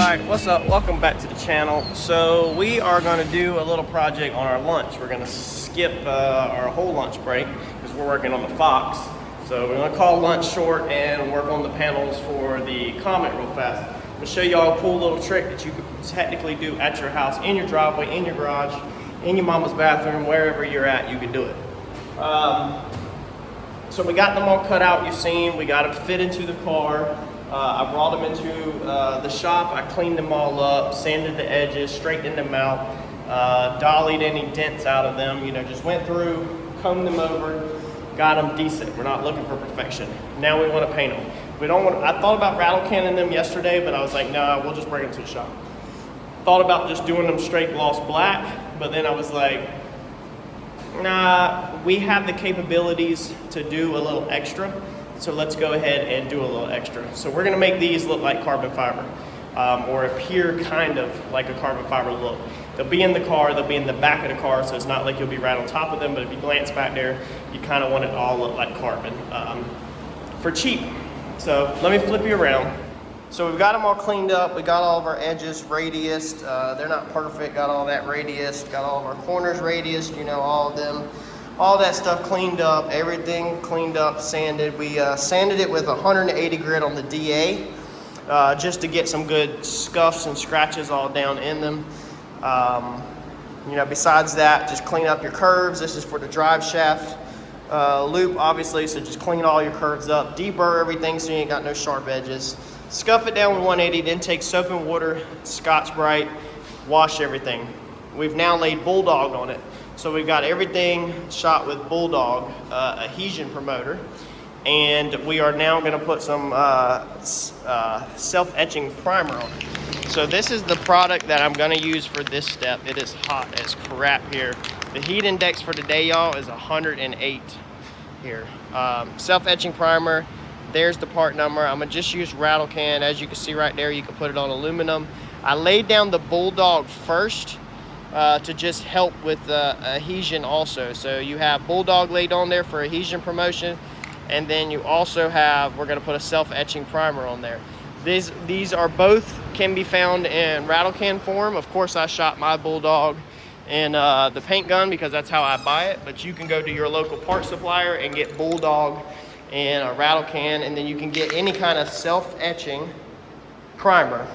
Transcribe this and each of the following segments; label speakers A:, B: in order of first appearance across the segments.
A: Alright, what's up? Welcome back to the channel. So we are going to do a little project on our lunch. We're going to skip our whole lunch break because we're working on the Fox. So we're going to call lunch short and work on the panels for the Comet real fast. I'm going to show you all a cool little trick that you could technically do at your house, in your driveway, in your garage, in your mama's bathroom, wherever you're at, you can do it. So we got them all cut out, you've seen. We got them fit into the car. I brought them into the shop. I cleaned them all up, sanded the edges, straightened them out, dollied any dents out of them. You know, just went through, combed them over, got them decent. We're not looking for perfection. Now we want to paint them. We don't want. I thought about rattle canning them yesterday, but I was like, nah, we'll just bring them to the shop. Thought about just doing them straight gloss black, but then I was like, nah, we have the capabilities to do a little extra. So let's go ahead and do a little extra. So we're gonna make these look like carbon fiber, or appear kind of like a carbon fiber look. They'll be in the car, they'll be in the back of the car, so it's not like you'll be right on top of them, but if you glance back there, you kind of want it all look like carbon, for cheap. So let me flip you around. So we've got them all cleaned up, we got all of our edges radiused, they're not perfect, got all that radiused, got all of our corners radiused, you know, all of them. All that stuff cleaned up, everything cleaned up, sanded. We sanded it with 180 grit on the DA just to get some good scuffs and scratches all down in them. You know, besides that, just clean up your curves. This is for the drive shaft loop, obviously, so just clean all your curves up. Deburr everything so you ain't got no sharp edges. Scuff it down with 180, then take soap and water, Scotch-Brite, wash everything. We've now laid Bulldog on it. So we've got everything shot with Bulldog adhesion promoter, and we are now going to put some self-etching primer on it. So this is the product that I'm going to use for this step. It is hot as crap here. The heat index for today, y'all, is 108 here. Self-etching primer, there's the part number. I'm going to just use rattle can. As you can see right there, you can put it on aluminum. I laid down the Bulldog first, to just help with adhesion also. So you have Bulldog laid on there for adhesion promotion, and then you also have, we're going to put a self-etching primer on there. These are both can be found in rattle can form. Of course, I shot my Bulldog in the paint gun because that's how I buy it, but you can go to your local part supplier and get Bulldog in a rattle can, and then you can get any kind of self-etching primer.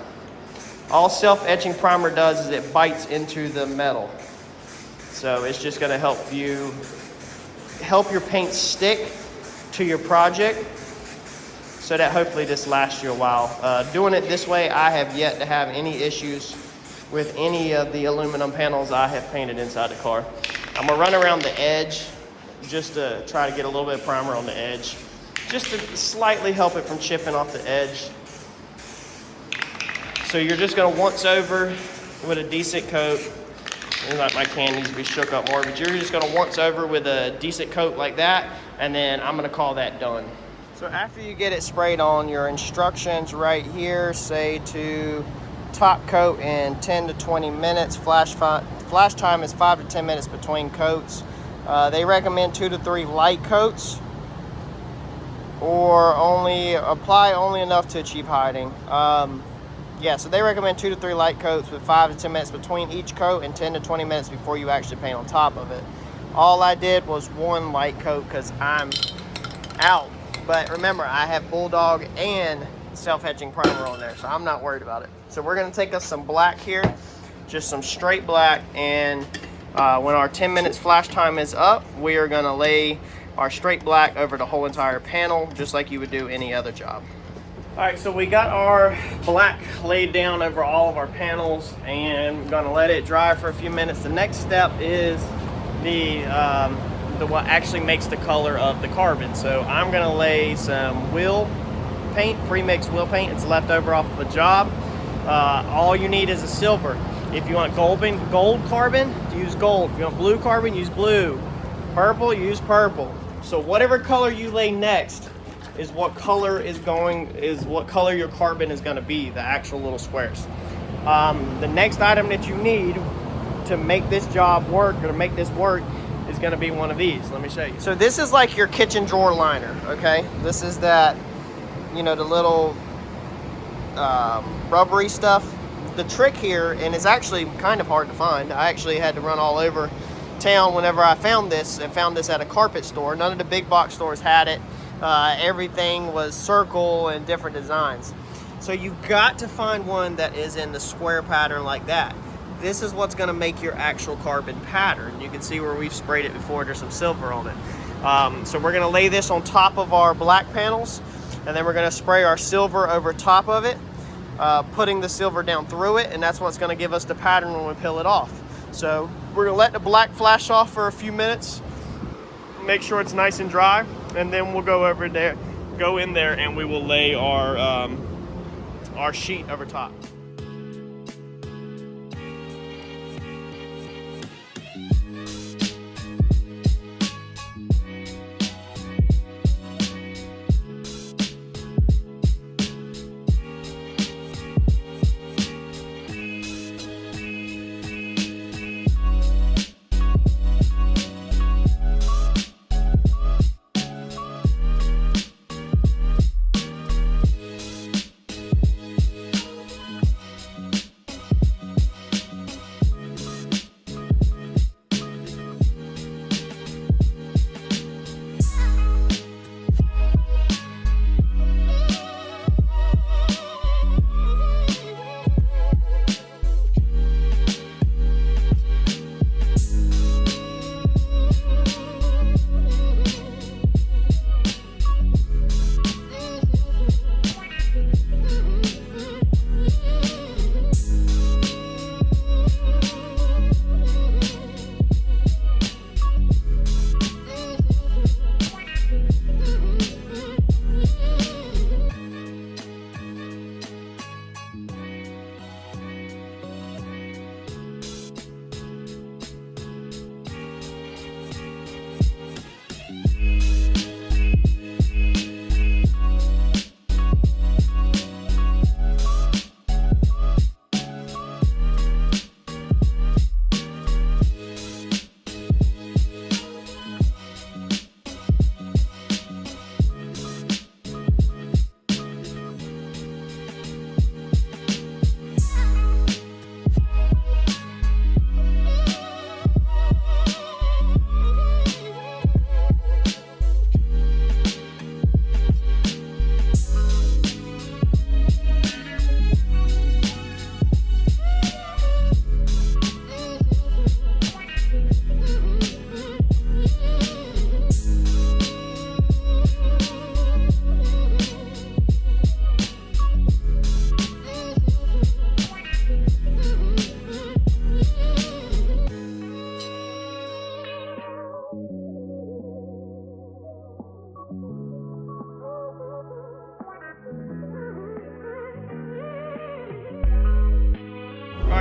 A: All self-etching primer does is it bites into the metal. So it's just gonna help your paint stick to your project so that hopefully this lasts you a while. Doing it this way, I have yet to have any issues with any of the aluminum panels I have painted inside the car. I'm gonna run around the edge just to try to get a little bit of primer on the edge, just to slightly help it from chipping off the edge. So you're just gonna once over with a decent coat. Like my can needs to be shook up more, but you're just gonna once over with a decent coat like that, and then I'm gonna call that done. So after you get it sprayed on, your instructions right here say to top coat in 10 to 20 minutes. Flash time is 5 to 10 minutes between coats. They recommend 2 to 3 light coats, or apply only enough to achieve hiding. Yeah, so they recommend 2 to 3 light coats with 5 to 10 minutes between each coat and 10 to 20 minutes before you actually paint on top of it. All I did was 1 light coat because I'm out. But remember, I have Bulldog and self-etching primer on there, so I'm not worried about it. So we're going to take us some black here, just some straight black, and when our 10 minutes flash time is up, we are going to lay our straight black over the whole entire panel, just like you would do any other job. All right, so we got our black laid down over all of our panels, and we're gonna let it dry for a few minutes. The next step is the what actually makes the color of the carbon. So I'm gonna lay some wheel paint, pre-mixed wheel paint. It's left over off of a job. All you need is a silver. If you want gold carbon, use gold. If you want blue carbon, use blue. Purple, use purple. So whatever color you lay next is what color your carbon is going to be, the actual little squares. The next item that you need to make this job work, or to make this work, is going to be one of these. Let me show you. So this is like your kitchen drawer liner, okay? This is that, you know, the little rubbery stuff the trick here, and it's actually kind of hard to find. I actually had to run all over town whenever I found this, and found this at a carpet store. None of the big box stores had it. Everything was circle and different designs. So you got to find one that is in the square pattern like that. This is what's going to make your actual carbon pattern. You can see where we've sprayed it before. There's some silver on it. So we're going to lay this on top of our black panels, and then we're going to spray our silver over top of it, putting the silver down through it, and that's what's going to give us the pattern when we peel it off. So we're going to let the black flash off for a few minutes, make sure it's nice and dry, and then we'll go in there, and we will lay our sheet over top.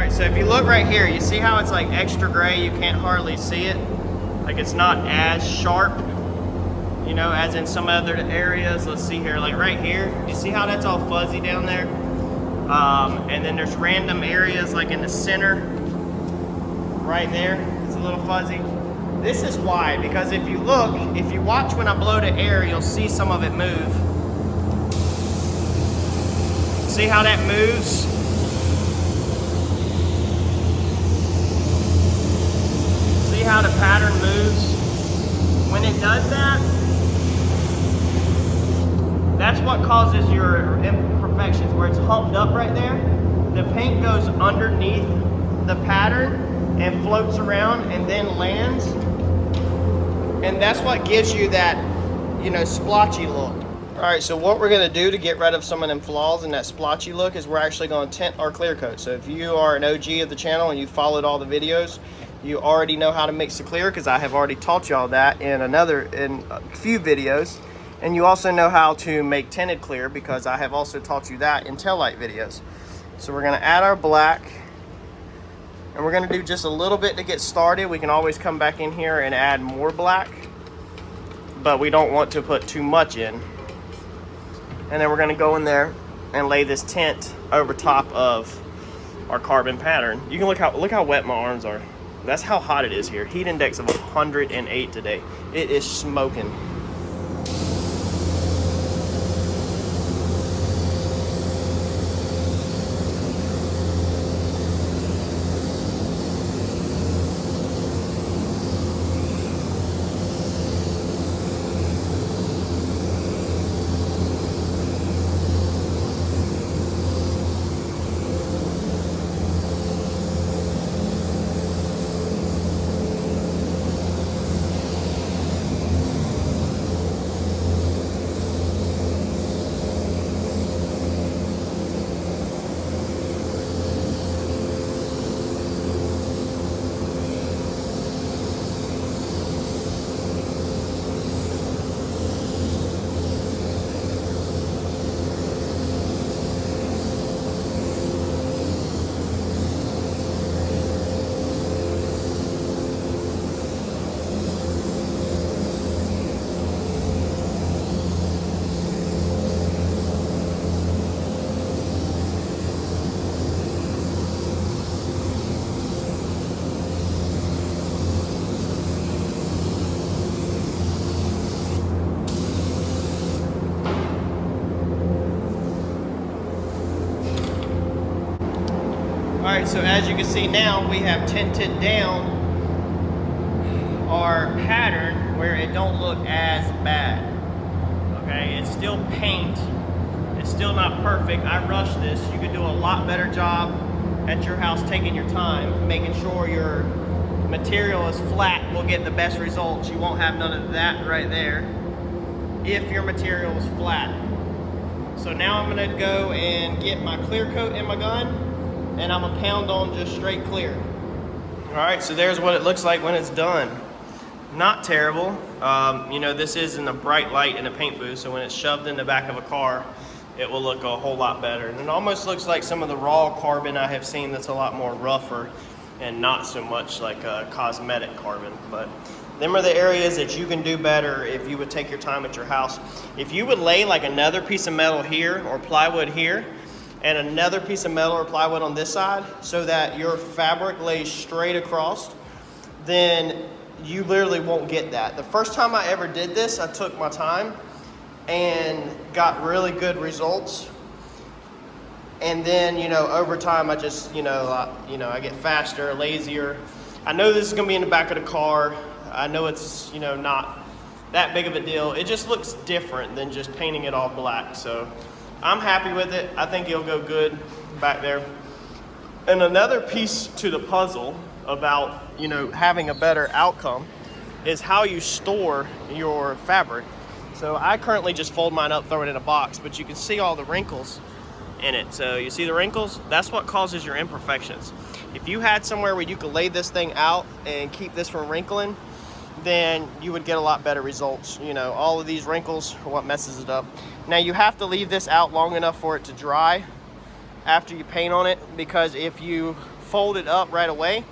A: So if you look right here, you see how it's like extra gray, you can't hardly see it. Like it's not as sharp, you know, as in some other areas. Let's see here, like right here, you see how that's all fuzzy down there? And then there's random areas like in the center, right there, it's a little fuzzy. This is why, because if you look, if you watch when I blow the air, you'll see some of it move. See how that moves? See how the pattern moves? When it does that, that's what causes your imperfections, where it's humped up right there. The paint goes underneath the pattern and floats around and then lands. And that's what gives you that, you know, splotchy look. All right, so what we're gonna do to get rid of some of them flaws and that splotchy look is we're actually gonna tint our clear coat. So if you are an OG of the channel and you followed all the videos, you already know how to mix the clear, because I have already taught y'all that in a few videos. And you also know how to make tinted clear, because I have also taught you that in taillight videos. So we're gonna add our black, and we're gonna do just a little bit to get started. We can always come back in here and add more black, but we don't want to put too much in. And then we're gonna go in there and lay this tint over top of our carbon pattern. You can look how wet my arms are. That's how hot it is here. Heat index of 108 today. It is smoking. right, so as you can see now, we have tinted down our pattern where it don't look as bad. Okay, it's still paint. It's still not perfect. I rushed this. You could do a lot better job at your house taking your time, making sure your material is flat will get the best results. You won't have none of that right there if your material is flat. So now I'm gonna go and get my clear coat in my gun, and I'm gonna pound on just straight clear. All right, so there's what it looks like when it's done. Not terrible. You know, this is in a bright light in a paint booth, so when it's shoved in the back of a car, it will look a whole lot better. And it almost looks like some of the raw carbon I have seen that's a lot more rougher and not so much like a cosmetic carbon. But them are the areas that you can do better if you would take your time at your house. If you would lay like another piece of metal here or plywood here and another piece of metal or plywood on this side so that your fabric lays straight across, then you literally won't get that. The first time I ever did this, I took my time and got really good results. And then, you know, over time, I just, I get faster, lazier. I know this is gonna be in the back of the car. I know it's, not that big of a deal. It just looks different than just painting it all black. So I'm happy with it. I think it'll go good back there. And another piece to the puzzle about, having a better outcome is how you store your fabric. So I currently just fold mine up, throw it in a box, but you can see all the wrinkles in it. So you see the wrinkles? That's what causes your imperfections. If you had somewhere where you could lay this thing out and keep this from wrinkling, then you would get a lot better results. All of these wrinkles are what messes it up. Now you have to leave this out long enough for it to dry after you paint on it, because if you fold it up right away,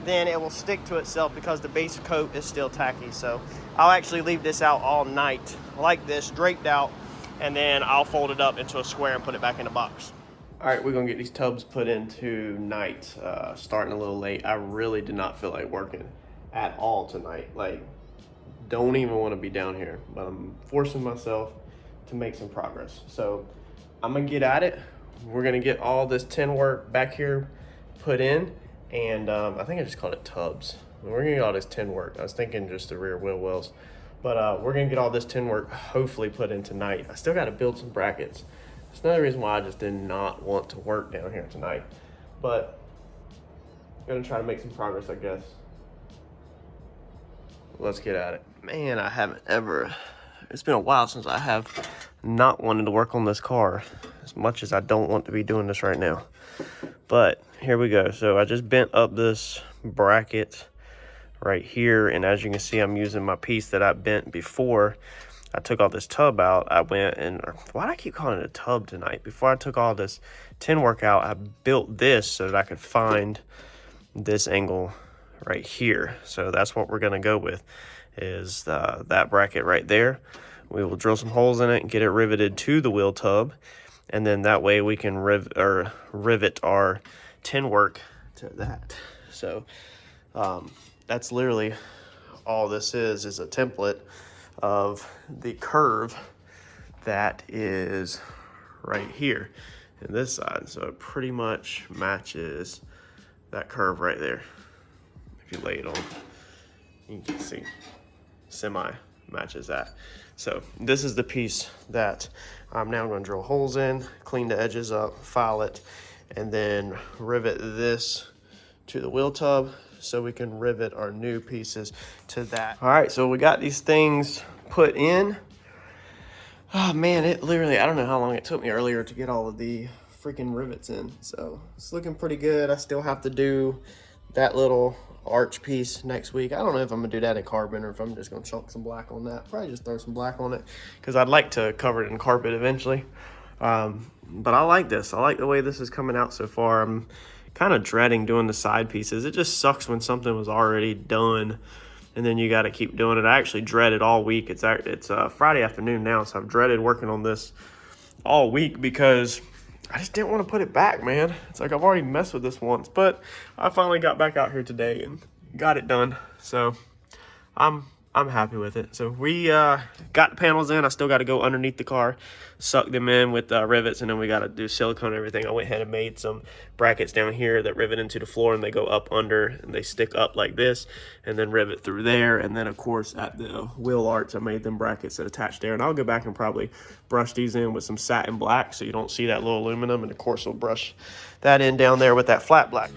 A: then it will stick to itself because the base coat is still tacky. So I'll actually leave this out all night like this, draped out, and then I'll fold it up into a square and put it back in the box. All right, we're gonna get these tubs put into night, starting a little late. I really did not feel like working at all tonight. Like, don't even wanna be down here, but I'm forcing myself to make some progress. So I'm gonna get at it. We're gonna get all this tin work back here put in, and I think I just called it tubs. We're gonna get all this tin work. I was thinking just the rear wheel wells, but we're gonna get all this tin work hopefully put in tonight. I still gotta build some brackets. That's another reason why I just did not want to work down here tonight, but I'm gonna try to make some progress, I guess. Let's get at it. Man, I haven't ever, it's been a while since I have not wanted to work on this car as much as I don't want to be doing this right now. But here we go. So I just bent up this bracket right here, and as you can see, I'm using my piece that I bent before I took all this tub out. I went and, why do I keep calling it a tub tonight? Before I took all this tin work out, I built this so that I could find this angle right here. So that's what we're gonna go with, is that bracket right there. We will drill some holes in it and get it riveted to the wheel tub, and then that way we can rivet our tin work to that. So that's literally all this is a template of the curve that is right here in this side. So it pretty much matches that curve right there. If you lay it on, you can see semi matches that. So this is the piece that I'm now going to drill holes in, clean the edges up, file it, and then rivet this to the wheel tub so we can rivet our new pieces to that. All right, so we got these things put in. Oh man, it literally, I don't know how long it took me earlier to get all of the freaking rivets in. So it's looking pretty good. I still have to do that little arch piece next week. I don't know if I'm gonna do that in carbon or if I'm just gonna chunk some black on that. Probably just throw some black on it because I'd like to cover it in carpet eventually. But I like this. I like the way this is coming out so far. I'm kind of dreading doing the side pieces. It just sucks when something was already done and then you got to keep doing it. I actually dread it all week. It's Friday afternoon now, so I've dreaded working on this all week because I just didn't want to put it back, man. It's like I've already messed with this once, but I finally got back out here today and got it done. So I'm
B: I'm happy with it. So we got the panels in. I still got to go underneath the car, suck them in with rivets, and then we got to do silicone and everything. I went ahead and made some brackets down here that rivet into the floor, and they go up under, and they stick up like this, and then rivet through there. And then, of course, at the wheel arch, I made them brackets that attach there. And I'll go back and probably brush these in with some satin black so you don't see that little aluminum. And, of course, we'll brush that in down there with that flat black.